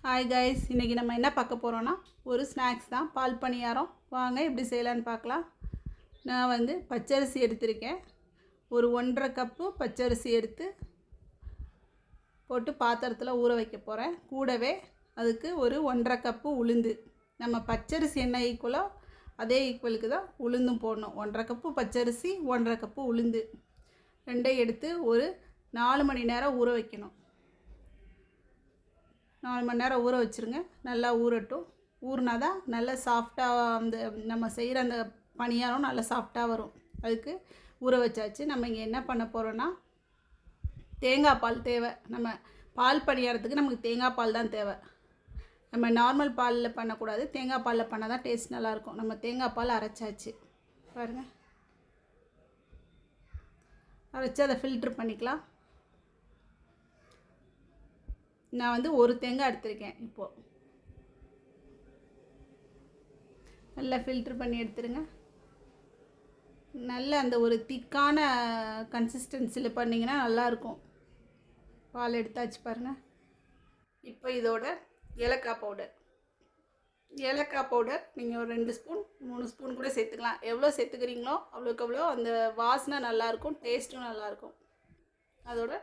Hi guys, இன்றைக்கி நம்ம என்ன பார்க்க போகிறோன்னா ஒரு ஸ்நாக்ஸ் தான், பால் பணியாரம். வாங்க எப்படி செய்யலான்னு பார்க்கலாம். நான் வந்து பச்சரிசி எடுத்திருக்கேன். ஒரு 1.5 கப்பு பச்சரிசி எடுத்து போட்டு பாத்திரத்தில் ஊற வைக்க போகிறேன். கூடவே அதுக்கு ஒரு 1.5 கப்பு உளுந்து. நம்ம பச்சரிசி என்ன ஈக்குவலோ அதே ஈக்குவலுக்கு தான் உளுந்தும் போடணும். 1.5 கப்பு பச்சரிசி, 1.5 கப்பு உளுந்து ரெண்டையும் எடுத்து ஒரு 4 மணி நேரம் ஊற வைக்கணும். 4 மணி நேரம் ஊற வச்சுருங்க. நல்லா ஊறட்டும். ஊறினா தான் நல்லா சாஃப்டாக அந்த நம்ம செய்கிற அந்த பணியாரம் நல்லா சாஃப்டாக வரும். அதுக்கு ஊற வச்சாச்சு. நம்ம இங்கே என்ன பண்ண போகிறோன்னா, தேங்காய் பால் தேவை. நம்ம பால் பணியாரத்துக்கு நமக்கு தேங்காய் பால் தான் தேவை. நம்ம நார்மல் பாலில் பண்ணக்கூடாது, தேங்காய் பாலில் பண்ணால் தான் டேஸ்ட் நல்லாயிருக்கும். நம்ம தேங்காய் பால் அரைச்சாச்சு பாருங்கள். அரைச்சி அதை ஃபில்ட்ரு பண்ணிக்கலாம். நான் வந்து ஒரு தேங்காய் எடுத்திருக்கேன். இப்போது நல்லா ஃபில்ட்ரு பண்ணி எடுத்துருங்க. நல்ல அந்த ஒரு திக்கான கன்சிஸ்டன்சியில் பண்ணிங்கன்னா நல்லாயிருக்கும். பால் எடுத்தாச்சு பாருங்கள். இப்போ இதோட ஏலக்காய் பவுடர் நீங்கள் ஒரு 2 ஸ்பூன் 3 ஸ்பூன் கூட சேர்த்துக்கலாம். எவ்வளோ சேர்த்துக்கிறீங்களோ அவ்வளோக்கு அவ்வளோ அந்த வாசனை நல்லாயிருக்கும், டேஸ்ட்டும் நல்லாயிருக்கும். அதோட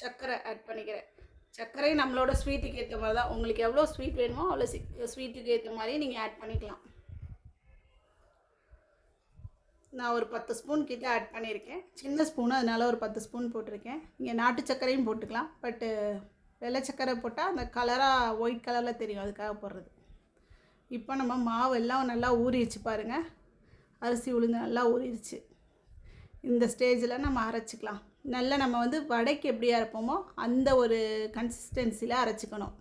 சர்க்கரை ஆட் பண்ணிக்கிறேன். சர்க்கரை நம்மளோட ஸ்வீட்டுக்கு ஏற்ற மாதிரி தான். உங்களுக்கு எவ்வளோ ஸ்வீட் வேணுமோ அவ்வளோ ஸ்வீட்டுக்கு ஏற்ற மாதிரி நீங்கள் ஆட் பண்ணிக்கலாம். நான் ஒரு 10 ஸ்பூன் கிட்ட ஆட் பண்ணியிருக்கேன். சின்ன ஸ்பூனு, அதனால் ஒரு 10 ஸ்பூன் போட்டிருக்கேன். இங்கே நாட்டு சர்க்கரையும் போட்டுக்கலாம். பட்டு வெள்ளை சர்க்கரை போட்டால் அந்த கலராக ஒயிட் கலரில் தெரியும், அதுக்காக போடுறது. இப்போ நம்ம மாவு எல்லாம் நல்லா ஊறிடுச்சு பாருங்கள். அரிசி உளுந்து நல்லா ஊறிடுச்சு. இந்த ஸ்டேஜில் நம்ம அரைச்சிக்கலாம். நல்லா நம்ம வந்து வடைக்கு எப்படி அரைப்போமோ அந்த ஒரு கன்சிஸ்டன்சியில் அரைச்சிக்கணும்.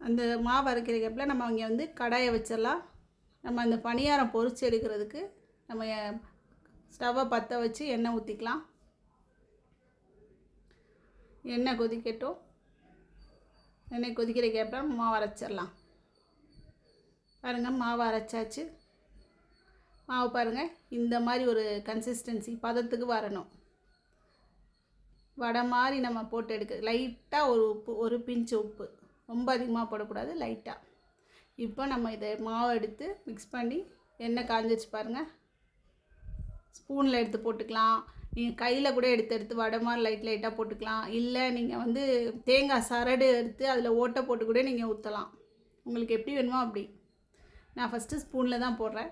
அந்த மாவு அரைக்கிற கேப்பில் நம்ம இங்கே வந்து கடாயை வச்சிடலாம். நம்ம அந்த பணியாரம் பொரிச்சு எடுக்கிறதுக்கு நம்ம ஸ்டவ்வை பற்ற வச்சு எண்ணெய் ஊற்றிக்கலாம். எண்ணெய் கொதிக்கட்டும். எண்ணெய் கொதிக்கிற கேப்பில் மாவு அரைச்சிடலாம். பாருங்கள், மாவு அரைச்சாச்சு. மாவு பாருங்கள், இந்த மாதிரி ஒரு கன்சிஸ்டன்சி பதத்துக்கு வரணும். வடை மாதிரி நம்ம போட்டு எடுக்க லைட்டாக ஒரு உப்பு, ஒரு பிஞ்சு உப்பு, ரொம்ப அதிகமாக போடக்கூடாது, லைட்டாக. இப்போ நம்ம இதை மாவை எடுத்து மிக்ஸ் பண்ணி எண்ணெய் காஞ்சிச்சு பாருங்கள். ஸ்பூனில் எடுத்து போட்டுக்கலாம். நீங்கள் கையில் கூட எடுத்து வடை மாதிரி லைட்டாக போட்டுக்கலாம். இல்லை நீங்கள் வந்து தேங்காய் சரடு எடுத்து அதில் ஓட்டை போட்டு கூட நீங்கள் ஊற்றலாம். உங்களுக்கு எப்படி வேணுமோ அப்படி. நான் ஃபஸ்ட்டு ஸ்பூனில் தான் போடுறேன்.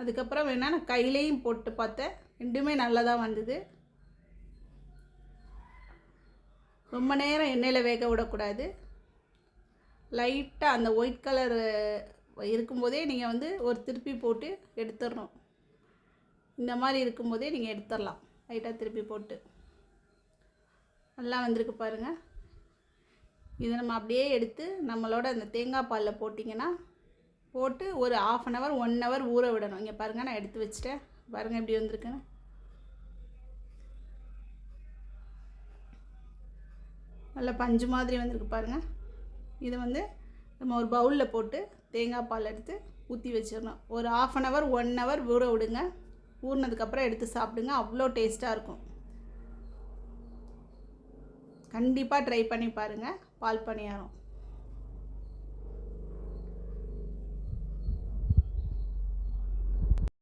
அதுக்கப்புறம் வேணால் நான் கையிலையும் போட்டு பார்த்தேன், ரெண்டுமே நல்லா தான் வந்தது. ரொம்ப நேரம் எண்ணெயில் வேக விடக்கூடாது. லைட்டாக அந்த ஒயிட் கலர் இருக்கும்போதே நீங்கள் வந்து ஒரு திருப்பி போட்டு எடுத்துடணும். இந்த மாதிரி இருக்கும்போதே நீங்கள் எடுத்துடலாம். லைட்டாக திருப்பி போட்டு நல்லா வந்திருக்கு பாருங்கள். இதை நம்ம அப்படியே எடுத்து நம்மளோட அந்த தேங்காய் பாலில் போட்டிங்கன்னா போட்டு ஒரு 1/2 hour 1 hour ஊற விடணும். இங்கே பாருங்கள், நான் எடுத்து வச்சுட்டேன். பாருங்கள் எப்படி வந்திருக்குன்னு. நல்லா பஞ்சு மாதிரி வந்திருக்கு பாருங்கள். இதை வந்து நம்ம ஒரு பவுலில் போட்டு தேங்காய் பால் எடுத்து ஊற்றி வச்சிடணும். ஒரு 1/2 hour 1 hour ஊற விடுங்க. ஊறினதுக்கப்புறம் எடுத்து சாப்பிடுங்க. அவ்வளோ டேஸ்ட்டாக இருக்கும். கண்டிப்பாக ட்ரை பண்ணி பாருங்கள் பால் பணியாரம்.